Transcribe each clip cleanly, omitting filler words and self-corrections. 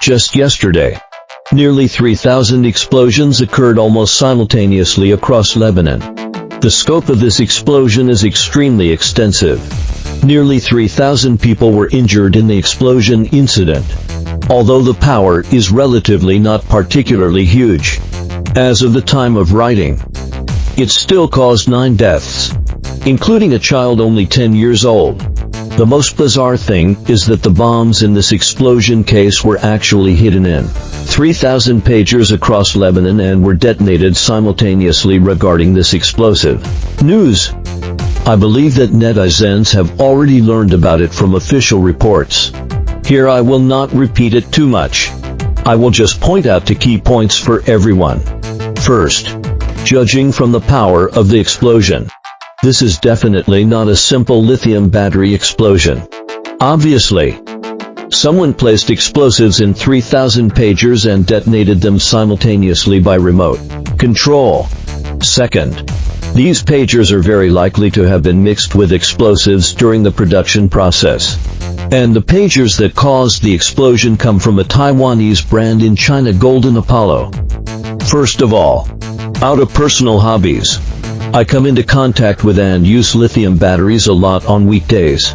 Just yesterday, nearly 3,000 explosions occurred almost simultaneously across Lebanon. The scope of this explosion is extremely extensive. Nearly 3,000 people were injured in the explosion incident, although the power is relatively not particularly huge. As of the time of writing, it still caused 9 deaths, including a child only 10 years old. The most bizarre thing is that the bombs in this explosion case were actually hidden in 3,000 pagers across Lebanon and were detonated simultaneously. Regarding this explosive news, I believe that netizens have already learned about it from official reports. Here I will not repeat it too much. I will just point out the key points for everyone. First, judging from the power of the explosion, this is definitely not a simple lithium battery explosion. Obviously, someone placed explosives in 3,000 pagers and detonated them simultaneously by remote control. Second, these pagers are very likely to have been mixed with explosives during the production process. And the pagers that caused the explosion come from a Taiwanese brand in China, Golden Apollo. First of all, out of personal hobbies, I come into contact with and use lithium batteries a lot on weekdays,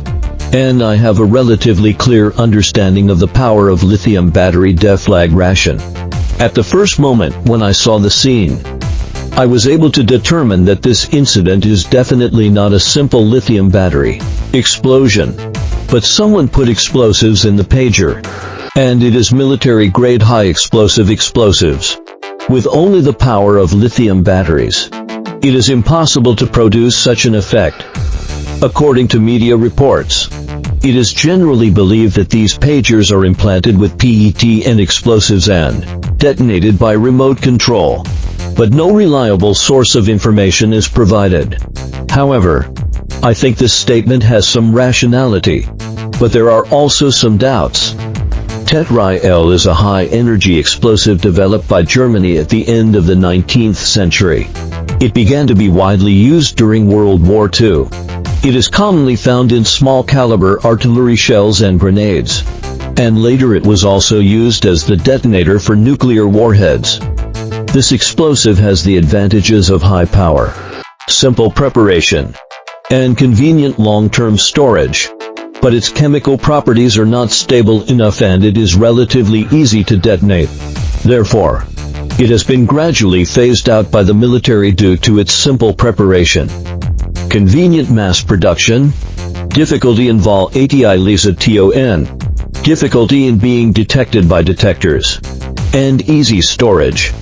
and I have a relatively clear understanding of the power of lithium battery deflagration. At the first moment when I saw the scene, I was able to determine that this incident is definitely not a simple lithium battery explosion, but someone put explosives in the pager, and it is military-grade high-explosive explosives. With only the power of lithium batteries, it is impossible to produce such an effect. According to media reports, it is generally believed that these pagers are implanted with PET and explosives and detonated by remote control, but no reliable source of information is provided. However, I think this statement has some rationality, but there are also some doubts. Tetra-L is a high-energy explosive developed by Germany at the end of the 19th century. It began to be widely used during World War II. It is commonly found in small-caliber artillery shells and grenades, and later it was also used as the detonator for nuclear warheads. This explosive has the advantages of high power, simple preparation, and convenient long-term storage. But its chemical properties are not stable enough and it is relatively easy to detonate. Therefore, it has been gradually phased out by the military due to its simple preparation. Convenient mass production, difficulty in volatile, difficulty in being detected by detectors, and easy storage.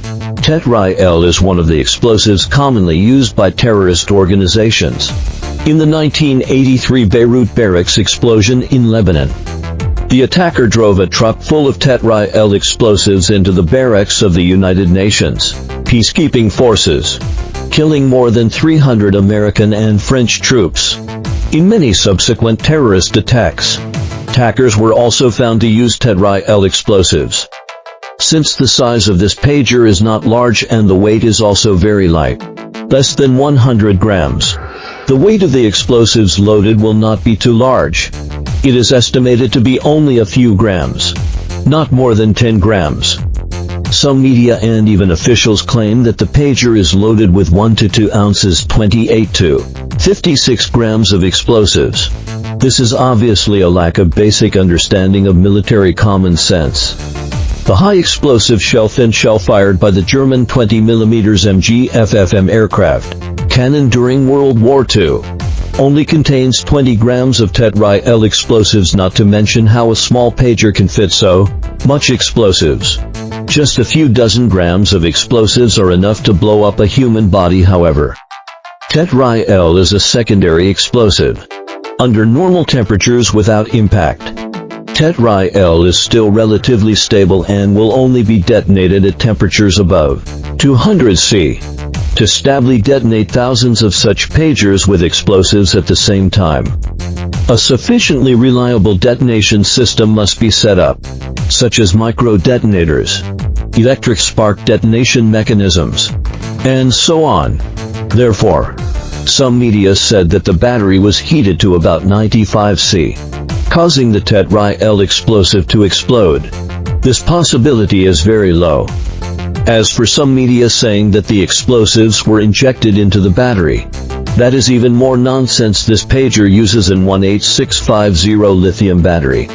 Tetra-L is one of the explosives commonly used by terrorist organizations. In the 1983 Beirut barracks explosion in Lebanon, the attacker drove a truck full of Tetra-L explosives into the barracks of the United Nations peacekeeping forces, killing more than 300 American and French troops. In many subsequent terrorist attacks, attackers were also found to use Tetra-L explosives. Since the size of this pager is not large and the weight is also very light, less than 100 grams, the weight of the explosives loaded will not be too large. It is estimated to be only a few grams, not more than 10 grams. Some media and even officials claim that the pager is loaded with 1 to 2 ounces 28 to 56 grams of explosives. This is obviously a lack of basic understanding of military common sense. The high-explosive shell-fin shell fired by the German 20mm MG-FFM aircraft cannon during World War II only contains 20 grams of Tetra-L explosives, not to mention how a small pager can fit so much explosives. Just a few dozen grams of explosives are enough to blow up a human body. However, Tetra-L is a secondary explosive. Under normal temperatures without impact, Tetra-L is still relatively stable and will only be detonated at temperatures above 200 C. To stably detonate thousands of such pagers with explosives at the same time, a sufficiently reliable detonation system must be set up, such as micro-detonators, electric spark detonation mechanisms, and so on. Therefore, some media said that the battery was heated to about 95 C, causing the Tetra-L explosive to explode. This possibility is very low. As for some media saying that the explosives were injected into the battery, that is even more nonsense. This pager uses an 18650 lithium battery.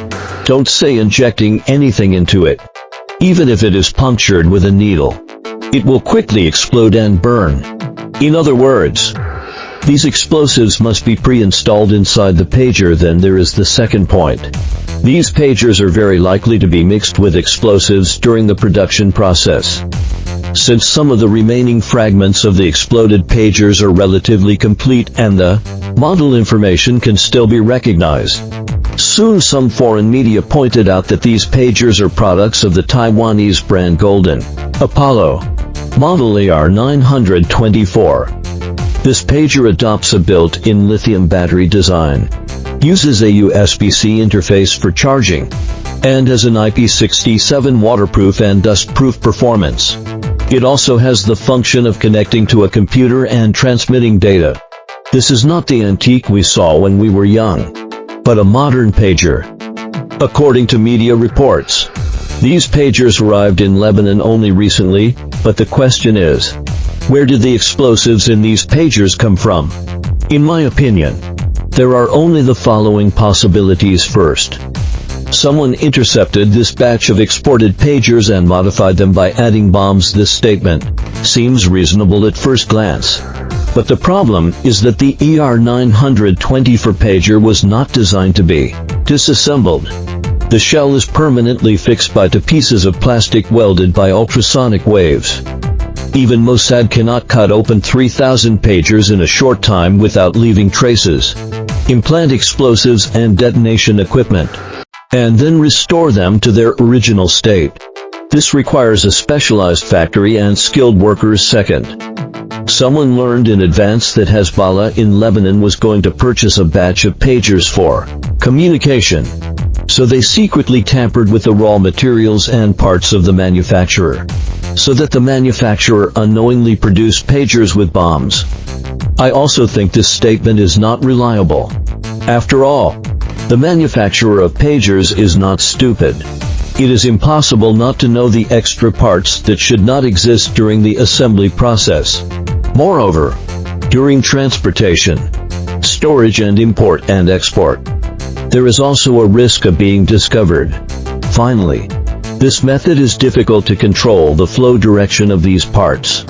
Don't say injecting anything into it. Even if it is punctured with a needle, it will quickly explode and burn. In other words, these explosives must be pre-installed inside the pager. Then there is the second point. These pagers are very likely to be mixed with explosives during the production process. Since some of the remaining fragments of the exploded pagers are relatively complete and the model information can still be recognized. Soon some foreign media pointed out that these pagers are products of the Taiwanese brand Golden Apollo model AR924. This pager adopts a built-in lithium battery design, uses a USB-C interface for charging, and has an IP67 waterproof and dust-proof performance. It also has the function of connecting to a computer and transmitting data. This is not the antique we saw when we were young, but a modern pager. According to media reports, these pagers arrived in Lebanon only recently, but the question is, where did the explosives in these pagers come from? In my opinion, there are only the following possibilities. First, someone intercepted this batch of exported pagers and modified them by adding bombs. This statement seems reasonable at first glance. But the problem is that the AR924 pager was not designed to be disassembled. The shell is permanently fixed by two pieces of plastic welded by ultrasonic waves. Even Mossad cannot cut open 3,000 pagers in a short time without leaving traces, implant explosives and detonation equipment, and then restore them to their original state. This requires a specialized factory and skilled workers. Second, someone learned in advance that Hezbollah in Lebanon was going to purchase a batch of pagers for communication, so they secretly tampered with the raw materials and parts of the manufacturer, so that the manufacturer unknowingly produced pagers with bombs. I also think this statement is not reliable. After all, the manufacturer of pagers is not stupid. It is impossible not to know the extra parts that should not exist during the assembly process. Moreover, during transportation, storage and import and export, there is also a risk of being discovered. Finally, this method is difficult to control the flow direction of these parts.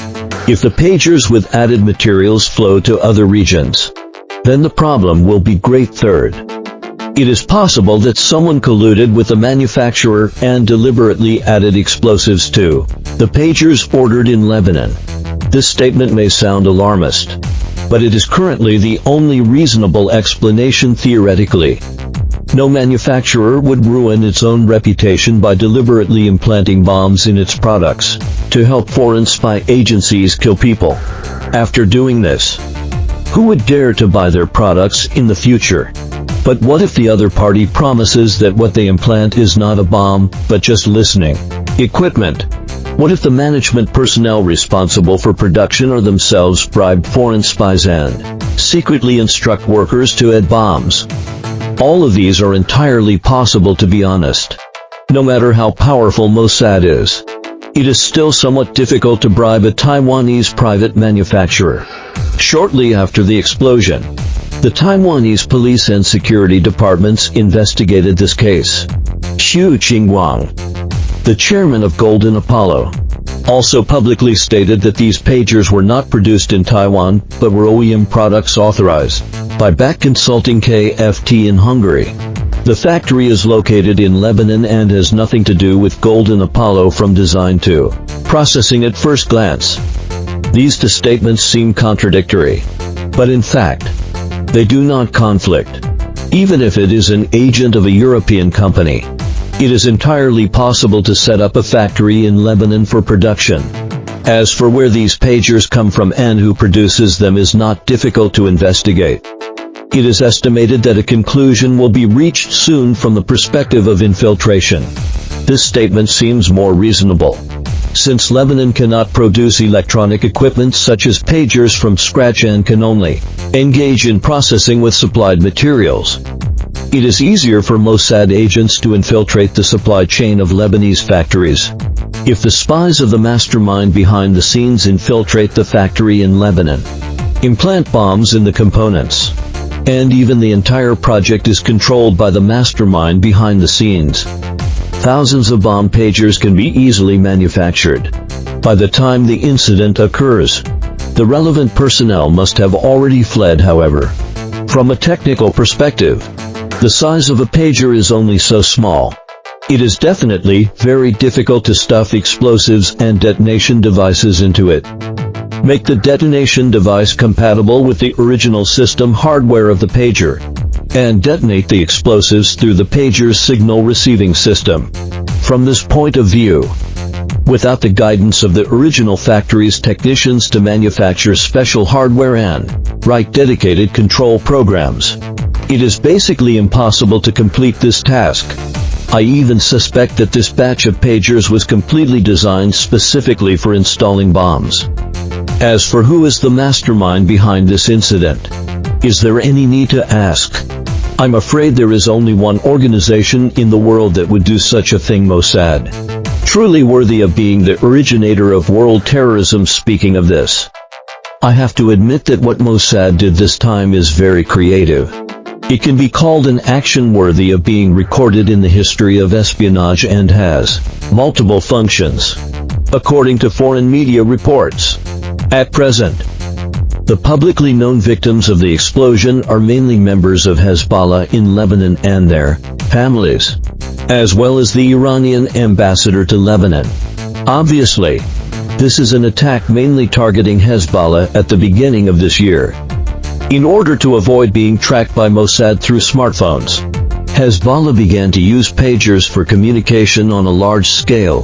If the pagers with added materials flow to other regions, then the problem will be great. Third, it is possible that someone colluded with the manufacturer and deliberately added explosives to the pagers ordered in Lebanon. This statement may sound alarmist, but it is currently the only reasonable explanation theoretically. No manufacturer would ruin its own reputation by deliberately implanting bombs in its products to help foreign spy agencies kill people. After doing this, who would dare to buy their products in the future? But what if the other party promises that what they implant is not a bomb, but just listening equipment? What if the management personnel responsible for production are themselves bribed foreign spies and secretly instruct workers to add bombs? All of these are entirely possible, to be honest. No matter how powerful Mossad is, it is still somewhat difficult to bribe a Taiwanese private manufacturer. Shortly after the explosion, the Taiwanese police and security departments investigated this case. Xu Qingguang, the chairman of Golden Apollo, also publicly stated that these pagers were not produced in Taiwan, but were OEM products authorized by BAC Consulting KFT in Hungary. The factory is located in Lebanon and has nothing to do with Golden Apollo from design to processing at first glance. These two statements seem contradictory, but in fact, they do not conflict. Even if it is an agent of a European company, it is entirely possible to set up a factory in Lebanon for production. As for where these pagers come from and who produces them is not difficult to investigate. It is estimated that a conclusion will be reached soon from the perspective of infiltration. This statement seems more reasonable, since Lebanon cannot produce electronic equipment such as pagers from scratch and can only engage in processing with supplied materials. It is easier for Mossad agents to infiltrate the supply chain of Lebanese factories. If the spies of the mastermind behind the scenes infiltrate the factory in Lebanon, implant bombs in the components, and even the entire project is controlled by the mastermind behind the scenes, thousands of bomb pagers can be easily manufactured. By the time the incident occurs, the relevant personnel must have already fled. However, from a technical perspective, the size of a pager is only so small. It is definitely very difficult to stuff explosives and detonation devices into it. Make the detonation device compatible with the original system hardware of the pager, and detonate the explosives through the pager's signal receiving system. From this point of view, without the guidance of the original factory's technicians to manufacture special hardware and write dedicated control programs, it is basically impossible to complete this task. I even suspect that this batch of pagers was completely designed specifically for installing bombs. As for who is the mastermind behind this incident, is there any need to ask? I'm afraid there is only one organization in the world that would do such a thing: Mossad. Truly worthy of being the originator of world terrorism. Speaking of this, I have to admit that what Mossad did this time is very creative. It can be called an action worthy of being recorded in the history of espionage and has multiple functions, according to foreign media reports. At present, the publicly known victims of the explosion are mainly members of Hezbollah in Lebanon and their families, as well as the Iranian ambassador to Lebanon. Obviously, this is an attack mainly targeting Hezbollah at the beginning of this year. In order to avoid being tracked by Mossad through smartphones, Hezbollah began to use pagers for communication on a large scale.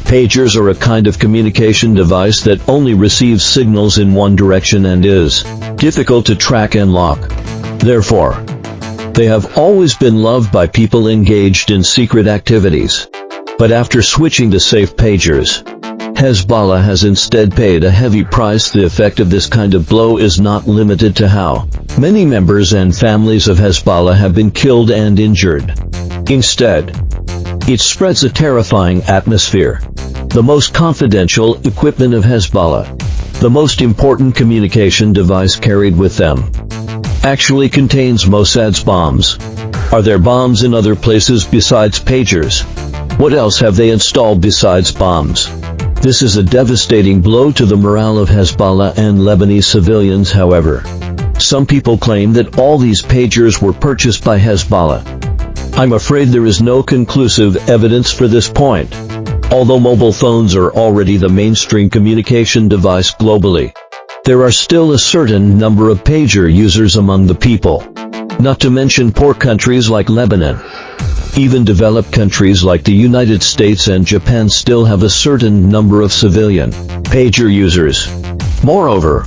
Pagers are a kind of communication device that only receives signals in one direction and is difficult to track and lock. Therefore, they have always been loved by people engaged in secret activities. But after switching to safe pagers, Hezbollah has instead paid a heavy price. The effect of this kind of blow is not limited to how many members and families of Hezbollah have been killed and injured. Instead, it spreads a terrifying atmosphere. The most confidential equipment of Hezbollah, the most important communication device carried with them, actually contains Mossad's bombs. Are there bombs in other places besides pagers? What else have they installed besides bombs? This is a devastating blow to the morale of Hezbollah and Lebanese civilians. However, some people claim that all these pagers were purchased by Hezbollah. I'm afraid there is no conclusive evidence for this point. Although mobile phones are already the mainstream communication device globally, there are still a certain number of pager users among the people. Not to mention poor countries like Lebanon. Even developed countries like the United States and Japan still have a certain number of civilian pager users. Moreover,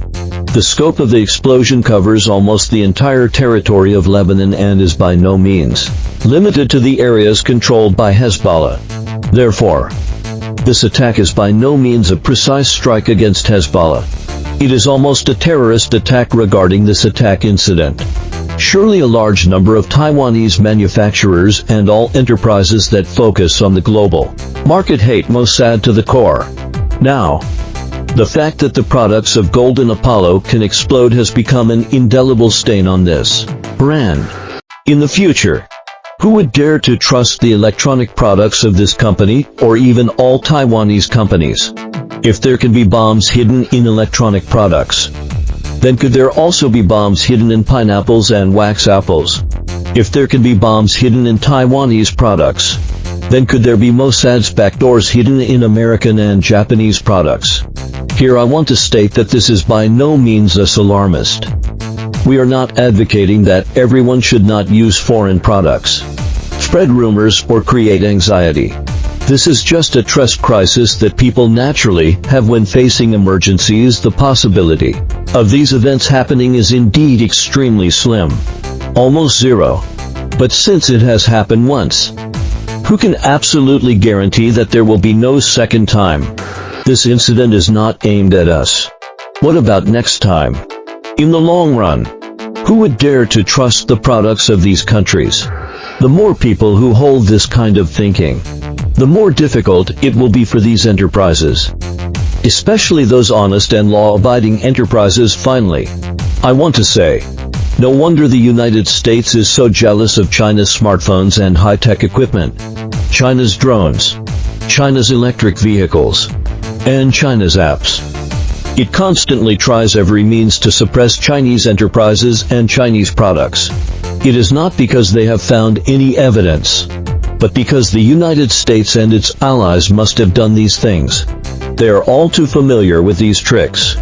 the scope of the explosion covers almost the entire territory of Lebanon and is by no means limited to the areas controlled by Hezbollah. Therefore, this attack is by no means a precise strike against Hezbollah. It is almost a terrorist attack. Regarding this attack incident, surely a large number of Taiwanese manufacturers and all enterprises that focus on the global market hate Mossad to the core. Now, the fact that the products of Golden Apollo can explode has become an indelible stain on this brand. In the future, who would dare to trust the electronic products of this company, or even all Taiwanese companies? If there can be bombs hidden in electronic products, then could there also be bombs hidden in pineapples and wax apples? If there can be bombs hidden in Taiwanese products, then could there be Mossad's backdoors hidden in American and Japanese products? Here I want to state that this is by no means us alarmist. We are not advocating that everyone should not use foreign products, spread rumors, or create anxiety. This is just a trust crisis that people naturally have when facing emergencies. The possibility of these events happening is indeed extremely slim, almost zero. But since it has happened once, who can absolutely guarantee that there will be no second time? This incident is not aimed at us. What about next time? In the long run, who would dare to trust the products of these countries? The more people who hold this kind of thinking, the more difficult it will be for these enterprises. Especially those honest and law-abiding enterprises. Finally, I want to say, no wonder the United States is so jealous of China's smartphones and high-tech equipment, China's drones, China's electric vehicles, and China's apps. It constantly tries every means to suppress Chinese enterprises and Chinese products. It is not because they have found any evidence, but because the United States and its allies must have done these things. They are all too familiar with these tricks.